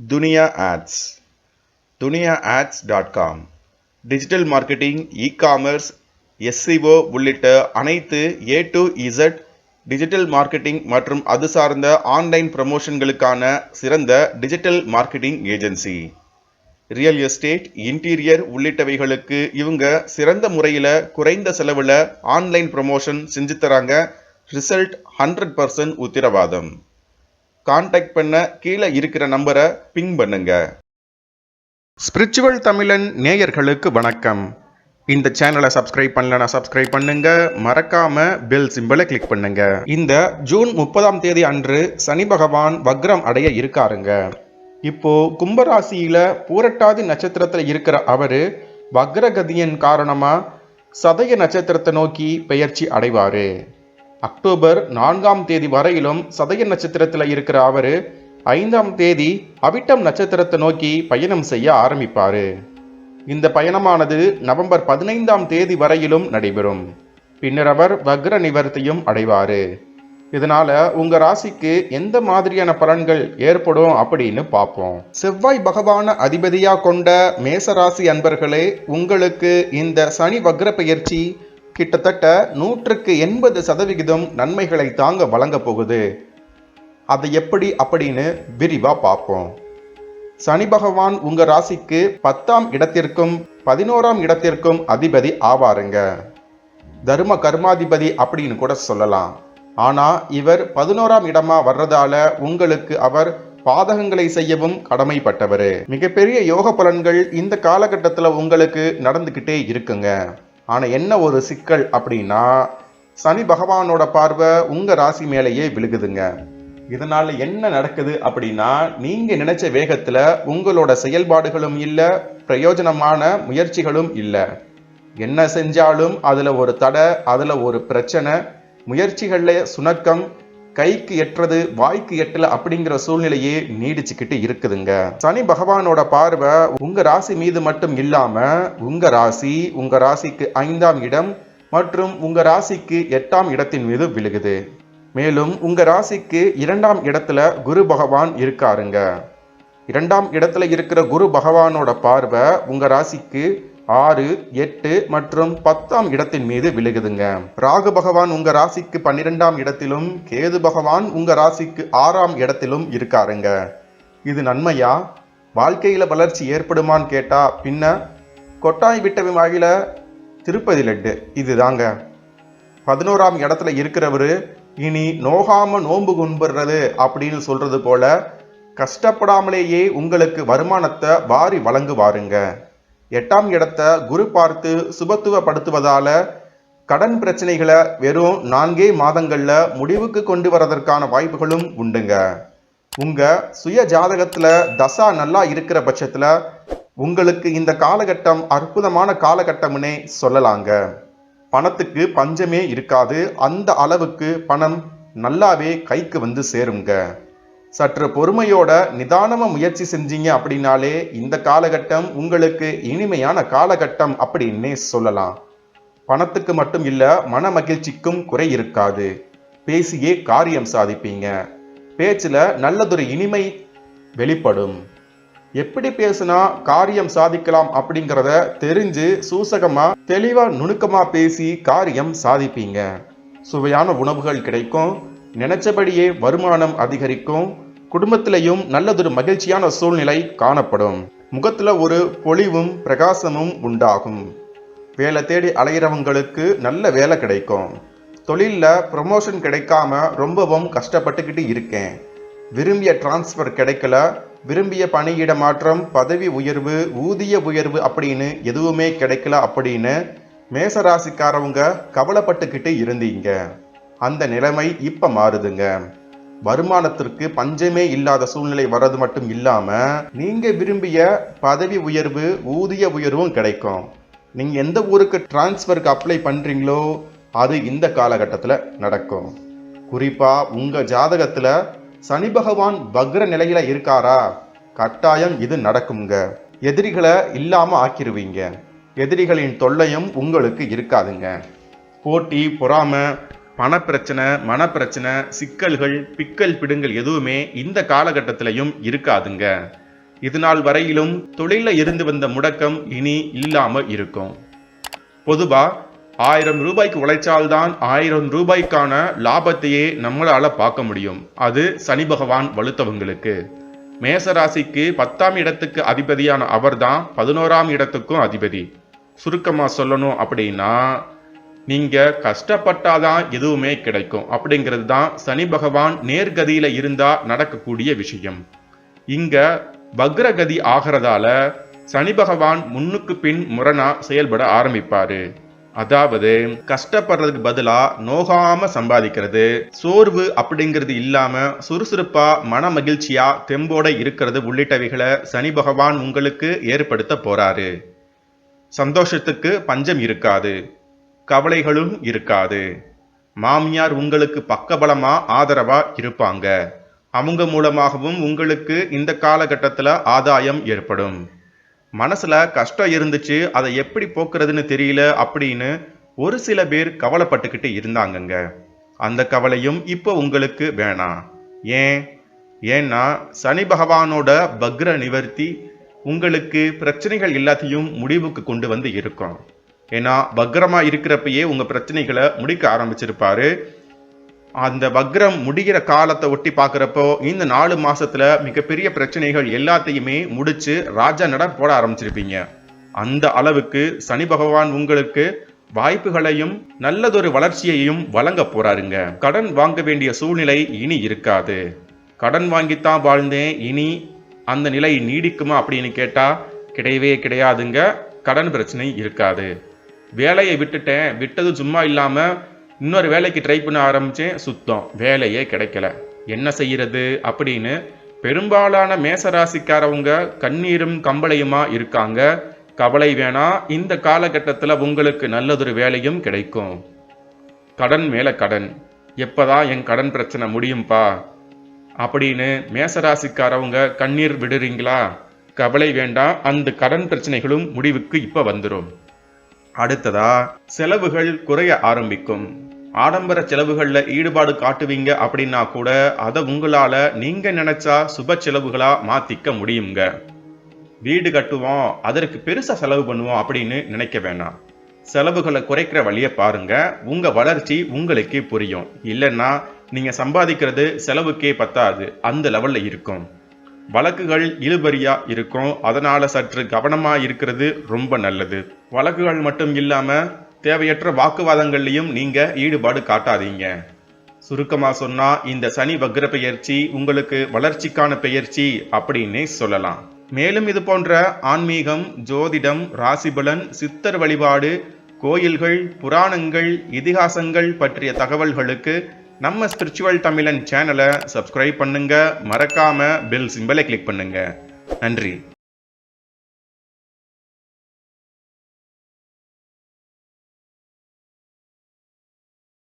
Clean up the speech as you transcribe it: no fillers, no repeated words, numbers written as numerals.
துனியா ads duniaads.com digital marketing, e-commerce, SEO உள்ளிட்ட அனைத்து A to Z digital marketing மற்றும் அது சார்ந்த ஆன்லைன் ப்ரமோஷன்களுக்கான சிறந்த digital marketing agency. Real estate, interior உள்ளிட்டவைகளுக்கு இவங்க சிறந்த முறையில் குறைந்த செலவில் ஆன்லைன் ப்ரமோஷன் செஞ்சு தராங்க. ரிசல்ட் 100% உத்திரவாதம். கான்டாக்ட் பண்ண கீழே இருக்கிற நம்பரை பிங் பண்ணுங்க. ஸ்பிரிச்சுவல் தமிழன் நேயர்களுக்கு வணக்கம். இந்த சேனலை சப்ஸ்கிரைப் பண்ணலனா சப்ஸ்கிரைப் பண்ணுங்க, மறக்காம பெல் சிம்பலை கிளிக் பண்ணுங்க. இந்த ஜூன் 30ஆம் தேதி அன்று சனி பகவான் வக்ரம் அடைய இருக்காருங்க. இப்போ கும்பராசியில பூரட்டாதி நட்சத்திரத்தில் இருக்கிற அவரு வக்ரகதியின் காரணமா சதய நட்சத்திரத்தை நோக்கி பெயர்ச்சி அடைவாரு. அக்டோபர் 4ஆம் தேதி வரையிலும் சதய நட்சத்திரத்தில் இருக்கிற அவரு 5ஆம் தேதி அவிட்டம் நட்சத்திரத்தை நோக்கி பயணம் செய்ய ஆரம்பிப்பாரு. இந்த பயணமானது நவம்பர் 15ஆம் தேதி வரையிலும் நடைபெறும். பின்னர் அவர் வக்ர நிவர்த்தியும் அடைவாரு. இதனால உங்க ராசிக்கு எந்த மாதிரியான பலன்கள் ஏற்படும் அப்படின்னு பார்ப்போம். செவ்வாய் பகவான அதிபதியா கொண்ட மேசராசி அன்பர்களே, உங்களுக்கு இந்த சனி வக்ர பெயர்ச்சி கிட்டத்தட்ட 180% நன்மைகளை தாங்க வழங்க போகுது. அது எப்படி அப்படின்னு விரிவா பார்ப்போம். சனி பகவான் உங்க ராசிக்கு 10ஆம் இடத்திற்கும் 11ஆம் இடத்திற்கும் அதிபதி ஆவாருங்க. தர்ம கர்மாதிபதி அப்படின்னு கூட சொல்லலாம். ஆனா இவர் 11ஆம் இடமா வர்றதால உங்களுக்கு அவர் பாதகங்களை செய்யவும் கடமைப்பட்டவர். மிகப்பெரிய யோக பலன்கள் இந்த காலகட்டத்தில் உங்களுக்கு நடந்துகிட்டே இருக்குங்க. ஆனா என்ன ஒரு சிக்கல் அப்படின்னா, சனி பகவானோட பார்வை உங்க ராசி மேலேயே விழுகுதுங்க. இதனால என்ன நடக்குது அப்படின்னா, நீங்க நினைச்ச வேகத்துல உங்களோட செயல்பாடுகளும் இல்லை, பிரயோஜனமான முயற்சிகளும் இல்லை. என்ன செஞ்சாலும் அதுல ஒரு தடை, அதுல ஒரு பிரச்சனை, முயற்சிகள்ல சுணக்கம், கைக்கு எட்டுறது வாய்க்கு எட்டல அப்படிங்கிற சூழ்நிலையே நீடிச்சுக்கிட்டு இருக்குதுங்க. சனி பகவானோட பார்வை உங்க ராசி மீது மட்டும் இல்லாம உங்க ராசிக்கு 5ஆம் இடம் மற்றும் உங்க ராசிக்கு 8ஆம் இடத்தின் மீது விழுகுது. மேலும் உங்க ராசிக்கு 2ஆம் இடத்துல குரு பகவான் இருக்காருங்க. 2ஆம் இடத்துல இருக்கிற குரு பகவானோட பார்வை உங்க ராசிக்கு 6, 8 மற்றும் 10ஆம் இடத்தின் மீது விழுகுதுங்க. ராகு பகவான் உங்க ராசிக்கு 12ஆம் இடத்திலும் கேது பகவான் உங்க ராசிக்கு 6ஆம் இடத்திலும் இருக்காருங்க. இது நன்மையா? வாழ்க்கையில வளர்ச்சி ஏற்படுமான்னு கேட்டா பின்ன கொட்டாய் விட்ட வாயில திருப்பதி லட்டு இதுதாங்க. 11ஆம் இடத்துல இருக்கிறவரு இனி நோகாம நோன்பு கும்பிடுறது அப்படின்னு சொல்றது போல கஷ்டப்படாமலேயே உங்களுக்கு வருமானத்தை வாரி வழங்குவாருங்க. 8ஆம் இடத்தை குரு பார்த்து சுபத்துவப்படுத்துவதால கடன் பிரச்சனைகளை வெறும் 4 மாதங்கள்ல முடிவுக்கு கொண்டு வரதற்கான வாய்ப்புகளும் உண்டுங்க. உங்க சுய ஜாதகத்துல தசா நல்லா இருக்கிற பட்சத்துல உங்களுக்கு இந்த காலகட்டம் அற்புதமான காலகட்டம்னே சொல்லலாங்க. பணத்துக்கு பஞ்சமே இருக்காது. அந்த அளவுக்கு பணம் நல்லாவே கைக்கு வந்து சேருங்க. சற்று பொறுமையோட நிதானமா முயற்சி செஞ்சீங்க அப்படின்னாலே இந்த காலகட்டம் உங்களுக்கு இனிமையான காலகட்டம் அப்படின்னே சொல்லலாம். பணத்துக்கு மட்டும் இல்ல, மன மகிழ்ச்சிக்கும் குறை இருக்காது. பேசியே காரியம் சாதிப்பீங்க. பேச்சுல நல்லதொரு இனிமை வெளிப்படும். எப்படி பேசினா காரியம் சாதிக்கலாம் அப்படிங்கிறத தெரிஞ்சு சூசகமா தெளிவா நுணுக்கமா பேசி காரியம் சாதிப்பீங்க. சுவையான உணவுகள் கிடைக்கும். நினைச்சபடியே வருமானம் அதிகரிக்கும். குடும்பத்திலையும் நல்லதொரு மகிழ்ச்சியான சூழ்நிலை காணப்படும். முகத்துல ஒரு பொலிவும் பிரகாசமும் உண்டாகும். வேலை தேடி அலைகிறவங்களுக்கு நல்ல வேலை கிடைக்கும். தொழிலில் ப்ரமோஷன் கிடைக்காம ரொம்பவும் கஷ்டப்பட்டுக்கிட்டு இருக்கேன். விரும்பிய டிரான்ஸ்ஃபர் கிடைக்கல, விரும்பிய பணியிட மாற்றம், பதவி உயர்வு, ஊதிய உயர்வு அப்படின்னு எதுவுமே கிடைக்கல அப்படின்னு மேசராசிக்காரவங்க கவலைப்பட்டுக்கிட்டு இருந்தீங்க. அந்த நிலைமை இப்ப மாறுதுங்க. வருமானத்திற்கு பஞ்சமே இல்லாத சூழ்நிலை வர்றது மட்டும் இல்லாம நீங்க விரும்பிய பதவி உயர்வு, ஊதிய உயர்வும் கிடைக்கும். நீங்க எந்த ஊருக்கு டிரான்ஸ்ஃபருக்கு அப்ளை பண்றீங்களோ அது இந்த காலகட்டத்தில் நடக்கும். குறிப்பா உங்க ஜாதகத்துல சனி பகவான் வக்ர நிலையில இருக்காரா, கட்டாயம் இது நடக்குங்க. எதிரிகளை இல்லாம ஆக்கிருவீங்க. எதிரிகளின் தொல்லையும் உங்களுக்கு இருக்காதுங்க. போட்டி, பொறாமை, பணப்பிரச்சனை, மனப்பிரச்சனை, சிக்கல்கள், பிக்கல் பிடுங்கல் எதுவுமே இந்த காலகட்டத்திலையும் இருக்காதுங்க. இதுநாள் வரையிலும் தொழில இருந்து வந்த முடக்கம் இனி இல்லாம இருக்கும். பொதுவா 1000 ரூபாய்க்கு உழைச்சால்தான் 1000 ரூபாய்க்கான லாபத்தையே நம்மளால பார்க்க முடியும். அது சனி பகவான் வலுத்தவங்களுக்கு. மேசராசிக்கு 10ஆம் இடத்துக்கு அதிபதியான அவர்தான் 11ஆம் இடத்துக்கும் அதிபதி. சுருக்கமா சொல்லணும் அப்படின்னா, நீங்க கஷ்டப்பட்டாதான் எதுவுமே கிடைக்கும் அப்படிங்கிறது தான் சனி பகவான் நேர்கதியில இருந்தா நடக்கக்கூடிய விஷயம். இங்க வக்ரகதி ஆகிறதால சனி பகவான் முன்னுக்கு பின் முரணா செயல்பட ஆரம்பிப்பாரு. அதாவது கஷ்டப்படுறதுக்கு பதிலா நோகாம சம்பாதிக்கிறது, சோர்வு அப்படிங்கிறது இல்லாம சுறுசுறுப்பா மன மகிழ்ச்சியா தெம்போட இருக்கிறது உள்ளிட்டவைகளை சனி பகவான் உங்களுக்கு ஏற்படுத்த போறாரு. சந்தோஷத்துக்கு பஞ்சம் இருக்காது, கவலைகளும் இருக்காது. மாமியார் உங்களுக்கு பக்கபலமா ஆதரவா இருப்பாங்க. அவங்க மூலமாகவும் உங்களுக்கு இந்த காலகட்டத்தில் ஆதாயம் ஏற்படும். மனசுல கஷ்டம் இருந்துச்சு, அதை எப்படி போக்குறதுன்னு தெரியல அப்படின்னு ஒரு சில பேர் கவலைப்பட்டுக்கிட்டு இருந்தாங்கங்க. அந்த கவலையும் இப்போ உங்களுக்கு வேணாம். ஏன்னா சனி பகவானோட வக்ர நிவர்த்தி உங்களுக்கு பிரச்சனைகள் எல்லாத்தையும் முடிவுக்கு கொண்டு வந்து இருக்கும். ஏன்னா வக்ரமா இருக்கிறப்பயே உங்க பிரச்சனைகளை முடிக்க ஆரம்பிச்சிருப்பாரு. அந்த வக்ரம் முடிகிற காலத்தை ஒட்டி பார்க்குறப்போ இந்த 4 மாசத்துல மிகப்பெரிய பிரச்சனைகள் எல்லாத்தையுமே முடிச்சு ராஜா நட போட ஆரம்பிச்சிருப்பீங்க. அந்த அளவுக்கு சனி பகவான் உங்களுக்கு வாய்ப்புகளையும் நல்லதொரு வளர்ச்சியையும் வழங்க போறாருங்க. கடன் வாங்க வேண்டிய சூழ்நிலை இனி இருக்காது. கடன் வாங்கித்தான் வாழ்ந்தேன், இனி அந்த நிலை நீடிக்குமா அப்படின்னு கேட்டா கிடையவே கிடையாதுங்க. கடன் பிரச்சனை இருக்காது. வேலையை விட்டது சும்மா இல்லாம இன்னொரு வேலைக்கு ட்ரை பண்ண ஆரம்பிச்சேன், சுத்தம் வேலையே கிடைக்கல, என்ன செய்யறது அப்படின்னு பெரும்பாலான மேசராசிக்காரவங்க கண்ணீரும் கம்பளையுமா இருக்காங்க. கவலை வேணாம், இந்த காலகட்டத்தில் உங்களுக்கு நல்லதொரு வேலையும் கிடைக்கும். கடன் மேல கடன், எப்பதான் என் கடன் பிரச்சனை முடியும்பா அப்படின்னு மேசராசிக்காரவங்க கண்ணீர் விடுறீங்களா? கவலை வேண்டாம், அந்த கடன் பிரச்சனைகளும் முடிவுக்கு இப்ப வந்துடும். அடுத்ததா செலவுகள் குறைய ஆரம்பிக்கும். ஆடம்பர செலவுகள்ல ஈடுபாடு காட்டுவீங்க அப்படின்னா கூட அதை உங்களால நீங்க நினைச்சா சுப செலவுகளா மாத்திக்க முடியுங்க. வீடு கட்டுவோம், அதற்கு பெருசா செலவு பண்ணுவோம் அப்படின்னு நினைக்க வேணாம். செலவுகளை குறைக்கிற வழியை பாருங்க, உங்க வளர்ச்சி உங்களுக்கே புரியும். இல்லைன்னா நீங்க சம்பாதிக்கிறது செலவுக்கே பத்தாது, அந்த லெவல்ல இருக்கும். வழக்குகள் இழுபறியா இருக்கும், அதனால சற்று கவனமா இருக்கிறது ரொம்ப நல்லது. வழக்குகள் மட்டும் இல்லாம தேவையற்ற வாக்குவாதங்கள்லையும் நீங்க ஈடுபாடு காட்டாதீங்க. சுருக்கமா சொன்னா இந்த சனி வக்ர பெயர்ச்சி உங்களுக்கு வளர்ச்சிக்கான பெயர்ச்சி அப்படின்னு சொல்லலாம். மேலும் இது போன்ற ஆன்மீகம், ஜோதிடம், ராசிபலன், சித்தர் வழிபாடு, கோயில்கள், புராணங்கள், இதிகாசங்கள் பற்றிய தகவல்களுக்கு நம்ம ஸ்பிரிச்சுவல் தமிழன் சேனலை சப்ஸ்கிரைப் பண்ணுங்க. மறக்காம பெல் சிம்பலை கிளிக் பண்ணுங்க. நன்றி.